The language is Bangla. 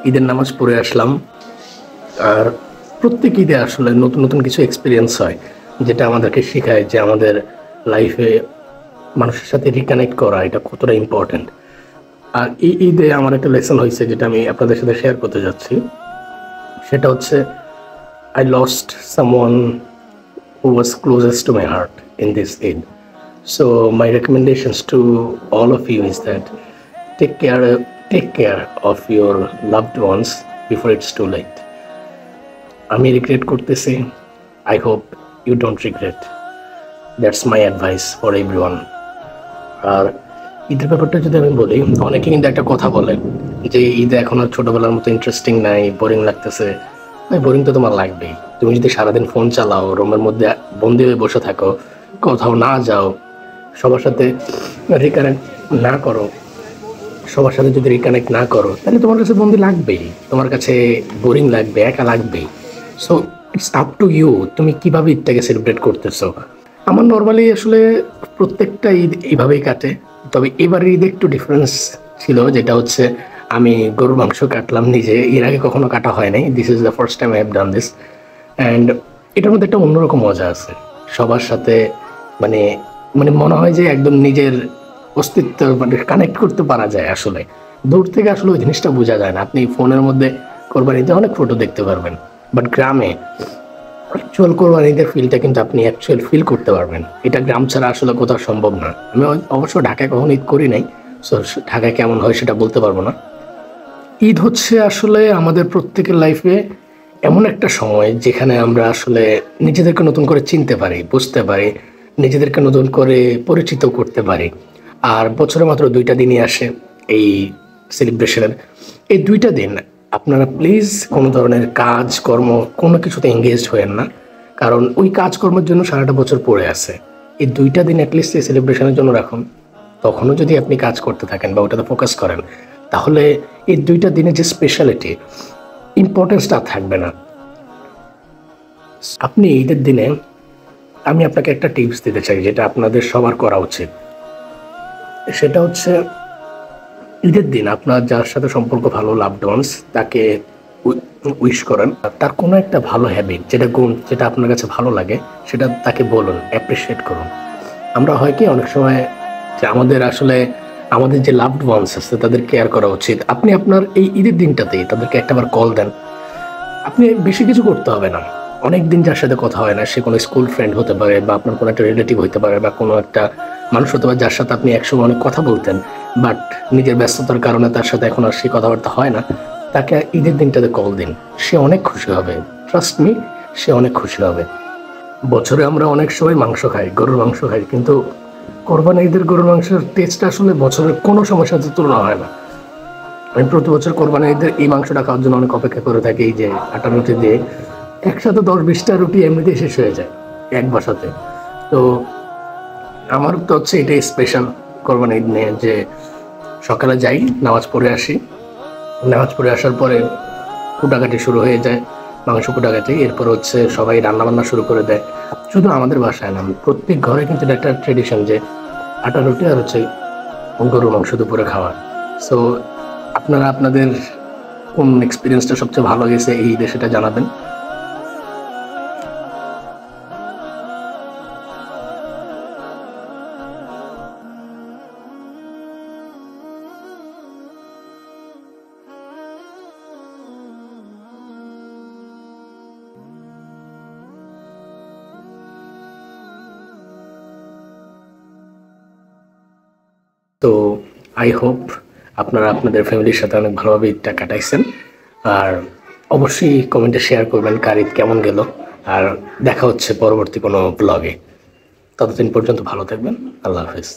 ঈদের নামাজ পড়ে আসলাম। আর প্রত্যেক ঈদে আসলে নতুন নতুন কিছু এক্সপিরিয়েন্স হয়, যেটা আমাদেরকে শেখায় যে আমাদের লাইফে মানুষের সাথে রিকানেক্ট করা এটা কতটা ইম্পর্ট্যান্ট। আর এই ঈদে আমার একটা লেসন হয়েছে, যেটা আমি আপনাদের সাথে শেয়ার করতে যাচ্ছি। সেটা হচ্ছে, I lost someone who was closest to my heart in this Eid. So my recommendations to all of you is that take care of your loved ones before it's too late. আমি রিগ্রেট করতেছি, I hope you don't regret. That's my advice for everyone. আর ঈদের ব্যাপারটা যদি আমি বলি, অনেকে কিন্তু একটা কথা বলে যে ঈদে এখন আর ছোটবেলার মতো ইন্টারেস্টিং নাই, বোরিং লাগতেছে। বোরিং তো তোমার লাগবেই। তুমি যদি সারাদিন ফোন চালাও, রুমের মধ্যে বন্দি হয়ে বসে থাকো, কোথাও না যাও, সবার সাথে রিকানেক্ট না করো, সবার সাথে যদি রিকানেক্ট না করো, তাহলে তোমার কাছে বন্দি লাগবেই, তোমার কাছে বোরিং লাগবে, একা লাগবেই। So it's up to you, তুমি কীভাবে ঈদটাকে সেলিব্রেট করতেছো। আমার নর্মালি আসলে প্রত্যেকটা ঈদ এইভাবেই কাটে, তবে এবারের ঈদে একটু ডিফারেন্স ছিল, যেটা হচ্ছে আমি গরুর মাংস কাটলাম নিজে। এর আগে কখনো কাটা হয় নাই, this is the first time I have done this. And এটার মধ্যে একটা অন্যরকম মজা আছে, সবার সাথে মানে মানে মনে হয় যে একদম নিজের অস্তিত্ব মানে কানেক্ট করতে পারা যায়। আসলে দূর থেকে আসলে ওই জিনিসটা বোঝা যায় না। আপনি ফোনের মধ্যে কোরবানিতে অনেক ফটো দেখতে পারবেন, বাট গ্রামে অ্যাকচুয়াল কোরবানিদের ফিলটা কিন্তু আপনি অ্যাকচুয়াল ফিল করতে পারবেন। এটা গ্রাম ছাড়া আসলে কোথাও সম্ভব না। আমি অবশ্য ঢাকায় কখনো ঈদ করি নাই, সো ঢাকায় কেমন হয় সেটা বলতে পারবো না। ঈদ হচ্ছে আসলে আমাদের প্রত্যেকের লাইফে এমন একটা সময় যেখানে আমরা আসলে নিজেদেরকে নতুন করে চিনতে পারি, বুঝতে পারি, নিজেদেরকে নতুন করে পরিচিত করতে পারি। আর বছরে মাত্র 2টা দিনই আসে এই সেলিব্রেশনের। এই 2টা দিন আপনারা প্লিজ কোনো ধরনের কাজকর্ম কোনো কিছুতে এঙ্গেজড হয়েন না, কারণ ওই কাজকর্মের জন্য সারাটা বছর পড়ে আছে। এই 2টা দিন অ্যাটলিস্ট এই সেলিব্রেশনের জন্য রাখুন। তখনও যদি আপনি কাজ করতে থাকেন বা ওটাতে ফোকাস করেন, তাহলে এই 2টা দিনের যে স্পেশালিটি, ইম্পর্টেন্সটা থাকবে না। আপনি ঈদের দিনে আমি আপনাকে একটা টিপস দিতে চাই, যেটা আপনাদের সবার করা উচিত। সেটা হচ্ছে, ঈদের দিন আপনার যার সাথে সম্পর্ক ভালো, লাভড ওয়ান্স, তাকে উইশ করেন। তার কোনো একটা ভালো হ্যাবিট, যেটা গুণ, যেটা আপনার কাছে ভালো লাগে, সেটা তাকে বলুন, অ্যাপ্রিসিয়েট করুন। আমরা হয় কি অনেক সময় যে আমাদের যে লাভড ওয়ান্স আছে তাদের কেয়ার করা উচিত। আপনি আপনার এই ঈদের দিনটাতেই তাদেরকে একটাবার কল দেন। আপনি বেশি কিছু করতে হবে না। অনেক দিন যার সাথে কথা হয় না, সে কোনো স্কুল ফ্রেন্ড হতে পারে, বা আপনার কোনো একটা রিলেটিভ হতে পারে, বা কোনো একটা মানুষ হতে পারে যার সাথে আপনি একসময় অনেক কথা বলতেন, বাট নিজের ব্যস্ততার কারণে তার সাথে এখন আর সেই কথাবার্তা হয় না। তাকে ঈদের দিনটাতে কল দিন, সে অনেক খুশি হবে। ট্রাস্ট মি, সে অনেক খুশি হবে। বছরে আমরা অনেক সময় মাংস খাই, গরুর মাংস খাই, কিন্তু কোরবানি ঈদের গরুর মাংসের টেস্ট আসলে বছরের কোনো সময়ের সাথে তুলনা হয় না। আমি প্রতি বছর কোরবানি ঈদের এই মাংসটা খাওয়ার জন্য অনেক অপেক্ষা করে থাকি। এই যে আটা রুটি দিয়ে একসাথে 10-20টা রুটি এমনিতেই শেষ হয়ে যায় এক বাসাতে। তো আমার তো হচ্ছে এটাই স্পেশাল কোরবানি ঈদ নিয়ে, যে সকালে যাই, নামাজ পড়ে আসি, নামাজ পড়ে আসার পরে কুটাকাটি শুরু হয়ে যায়, মাংস কুটাকাটি। এরপর হচ্ছে সবাই রান্নাবান্না শুরু করে দেয়। শুধু আমাদের বাসায় না, প্রত্যেক ঘরে কিন্তু এটা একটা ট্রেডিশন যে আটা রুটি আর হচ্ছে গরুর মাংস দুপুরে খাওয়া। সো আপনারা আপনাদের কোন এক্সপিরিয়েন্সটা সবচেয়ে ভালো গেছে এই ঈদে সেটা জানাবেন। তো আই হোপ আপনারা আপনাদের ফ্যামিলির সাথে অনেক ভালোভাবে ঈদটা কাটাইছেন। আর অবশ্যই কমেন্টে শেয়ার করবেন কার ঈদ কেমন গেল। আর দেখা হচ্ছে পরবর্তী কোনো ব্লগে। ততদিন পর্যন্ত ভালো থাকবেন। আল্লাহ হাফেজ।